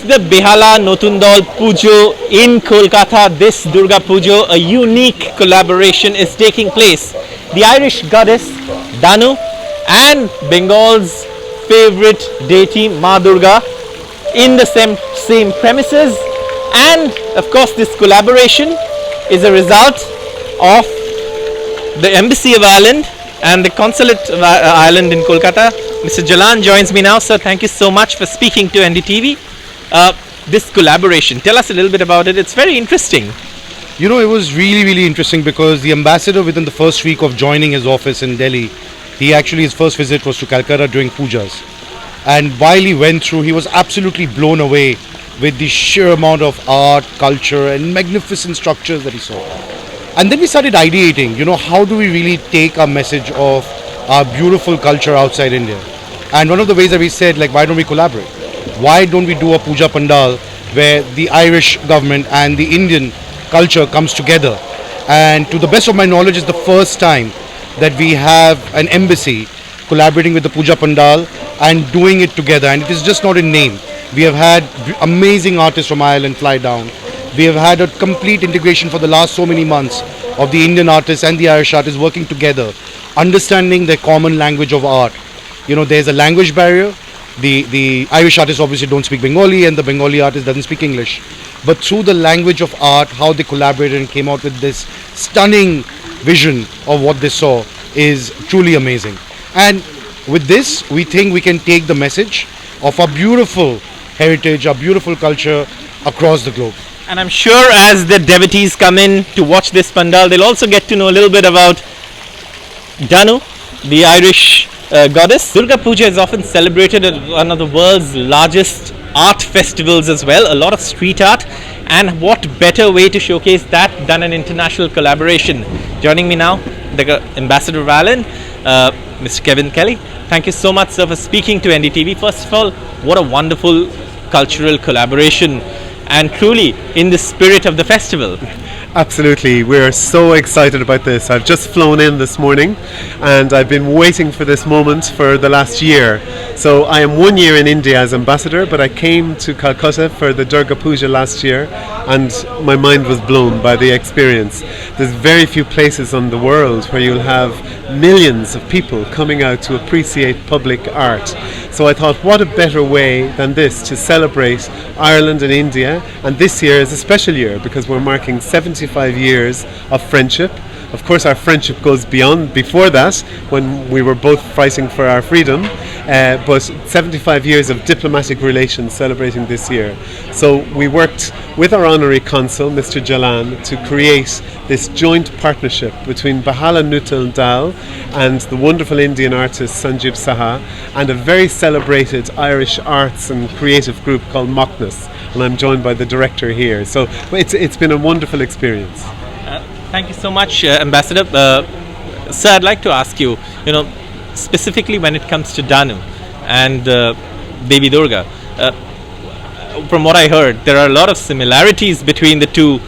the Behala Nutan Dal Pujo in Kolkata. This Durga Puja, a unique collaboration is taking place. The Irish goddess Danu and Bengal's favorite deity Ma Durga in the same premises, and of course this collaboration is a result of the Embassy of Ireland and the Consulate of Ireland in Kolkata. Mr. Jalan joins me now. Sir, thank you so much for speaking to NDTV. This collaboration, tell us a little bit about it. It's very interesting. You know, it was really interesting because the ambassador, within the first week of joining his office in Delhi, his first visit was to Calcutta during pujas. And while he went through, he was absolutely blown away with the sheer amount of art, culture and magnificent structures that he saw. And then we started ideating, how do we really take our message of our beautiful culture outside India? And one of the ways that we said, why don't we collaborate? Why don't we do a puja pandal where the Irish government and the Indian culture comes together? And to the best of my knowledge, it's the first time that we have an embassy collaborating with the puja pandal and doing it together. And it is just not in name. We have had amazing artists from Ireland fly down. We have had a complete integration for the last so many months of the Indian artists and the Irish artists working together, understanding the common language of art. There's a language barrier. The Irish artists obviously don't speak Bengali and the Bengali artist doesn't speak English. But through the language of art, how they collaborated and came out with this stunning vision of what they saw is truly amazing. And with this, we think we can take the message of our beautiful heritage, our beautiful culture across the globe. And I'm sure as the devotees come in to watch this pandal, they'll also get to know a little bit about Danu, the Irish goddess. Durga Puja is often celebrated at one of the world's largest art festivals as well, a lot of street art, and what better way to showcase that than an international collaboration. Joining me now, the Ambassador of Ireland, Mr. Kevin Kelly. Thank you so much, sir, for speaking to NDTV. First of all, what a wonderful cultural collaboration, and truly in the spirit of the festival. Absolutely, we're so excited about this. I've just flown in this morning and I've been waiting for this moment for the last year. So I am 1 year in India as ambassador, but I came to Calcutta for the Durga Puja last year and my mind was blown by the experience. There's very few places in the world where you'll have millions of people coming out to appreciate public art. So I thought, what a better way than this to celebrate Ireland and India. And this year is a special year because we're marking 75 years of friendship. Of course, our friendship goes before that, when we were both fighting for our freedom, but 75 years of diplomatic relations celebrating this year. So we worked with our honorary consul, Mr. Jalan, to create this joint partnership between Behala Nutan Dal and the wonderful Indian artist Sanjib Saha and a very celebrated Irish arts and creative group called Macnas. And I'm joined by the director here. So it's been a wonderful experience. Thank you so much, Ambassador. Sir, I'd like to ask you, specifically when it comes to Danu and Devi Durga, from what I heard, there are a lot of similarities between the two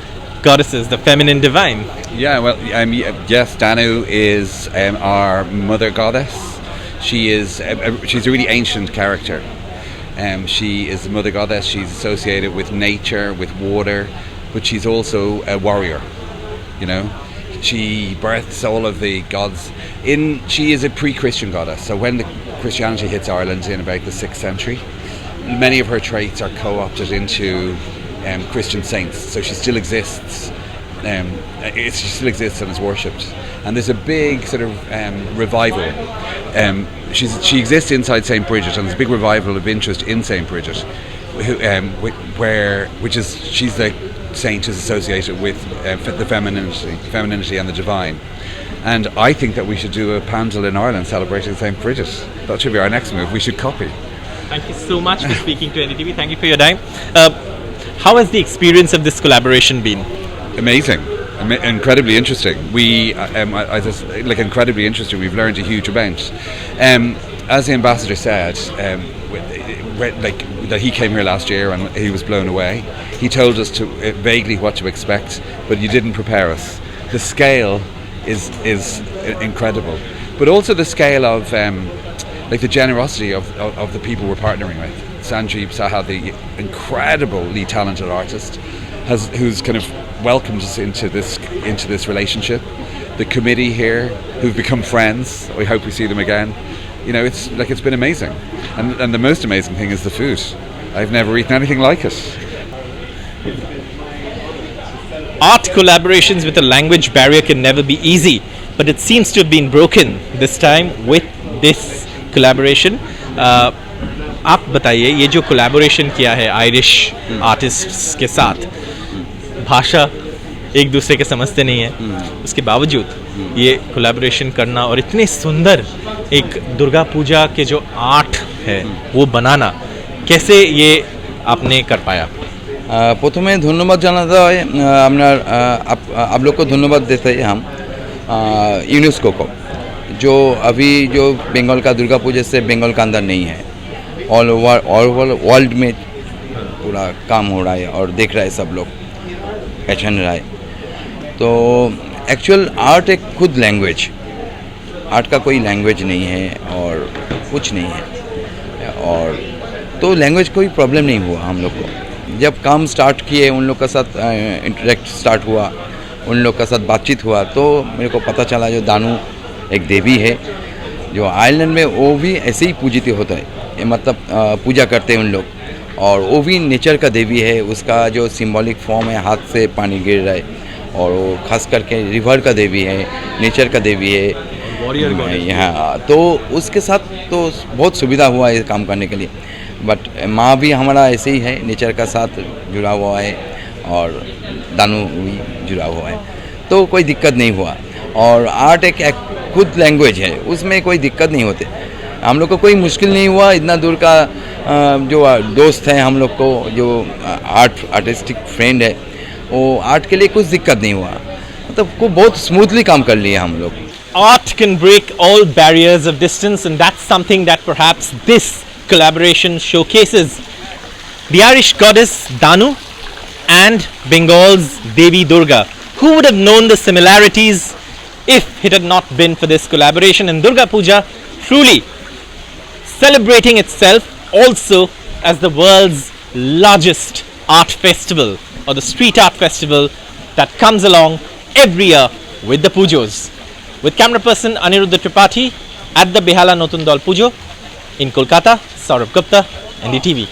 goddesses, the feminine divine. Yeah, well, yes, Danu is our mother goddess. She's a really ancient character. She is the mother goddess. She's associated with nature, with water, but she's also a warrior. She births all of the gods. She is a pre-Christian goddess. So when the Christianity hits Ireland in about the 6th century, many of her traits are co-opted into Christian saints. So she still exists. She still exists and is worshipped. And there's a big sort of revival. She exists inside St. Bridget, and there's a big revival of interest in St. Bridget, she's the saint is associated with the femininity and the divine. And I think that we should do a Pandal in Ireland celebrating St. Bridget. That should be our next move. We should copy. Thank you so much for speaking to NDTV. Thank you for your time. How has the experience of this collaboration been? Amazing. Incredibly interesting. Incredibly interesting. We've learned a huge amount. As the ambassador said, that he came here last year and he was blown away. He told us vaguely what to expect, but he didn't prepare us. The scale is incredible, but also the scale of the generosity of the people we're partnering with. Sanjib Saha, the incredibly talented artist, who's kind of welcomed us into this relationship. The committee here, who've become friends. We hope we see them again. You know, it's been amazing, and the most amazing thing is the food. I've never eaten anything like it. Art collaborations with a language barrier can never be easy, but it seems to have been broken this time with this collaboration. आप बताइए, ये जो collaboration किया है Irish artists के साथ, भाषा एक दूसरे के समझते नहीं है, उसके बावजूद ये कोलैबोरेशन करना और इतने सुंदर एक दुर्गा पूजा के जो आर्ट है वो बनाना, कैसे ये आपने कर पाया? প্রথমে ধন্যবাদ জানাতে হয় आप लोग को धन्यवाद देते हैं हम यूनेस्को को, जो अभी जो बंगाल का दुर्गा पूजा से बंगाल का अंदर नहीं है, ऑल ओवर वर्ल्ड में पूरा काम हो रहा है और देख रहा है सब लोग, पहचान रहा है. तो एक्चुअल आर्ट एक खुद लैंग्वेज, आर्ट का कोई लैंग्वेज नहीं है और कुछ नहीं है, और तो लैंग्वेज कोई प्रॉब्लम नहीं हुआ. हम लोग को जब काम स्टार्ट किए, उन लोग के साथ इंटरेक्ट स्टार्ट हुआ, उन लोग के साथ बातचीत हुआ, तो मेरे को पता चला जो दानू एक देवी है जो आयरलैंड में, वो भी ऐसे ही पूजित होता है, मतलब पूजा करते हैं उन लोग, और वो भी नेचर का देवी है. उसका जो सिंबॉलिक फॉर्म है, हाथ से पानी गिर रहा है, और वो खास करके रिवर का देवी है, नेचर का देवी है यहाँ. तो उसके साथ तो बहुत सुविधा हुआ है काम करने के लिए. बट माँ भी हमारा ऐसे ही है, नेचर का साथ जुड़ा हुआ है, और दानू भी जुड़ा हुआ है, तो कोई दिक्कत नहीं हुआ. और आर्ट एक खुद लैंग्वेज है, उसमें कोई दिक्कत नहीं होते. हम लोग को कोई मुश्किल नहीं हुआ. इतना दूर का जो दोस्त हैं हम लोग को, जो आर्टिस्टिक फ्रेंड है, वो आर्ट के लिए कुछ दिक्कत नहीं हुआ, मतलब को बहुत स्मूथली काम कर लिया हम लोग. Art can break all barriers of distance, and that's something that perhaps this collaboration showcases. The Irish goddess Danu and Bengal's Devi Durga. Who would have known the similarities if it had not been for this collaboration? And Durga Puja truly celebrating itself also as the world's largest art festival, or the street art festival that comes along every year with the Pujos. With camera person Aniruddha Tripathi at the Behala Nutan Dal Pujo in Kolkata, Saurabh Gupta, NDTV.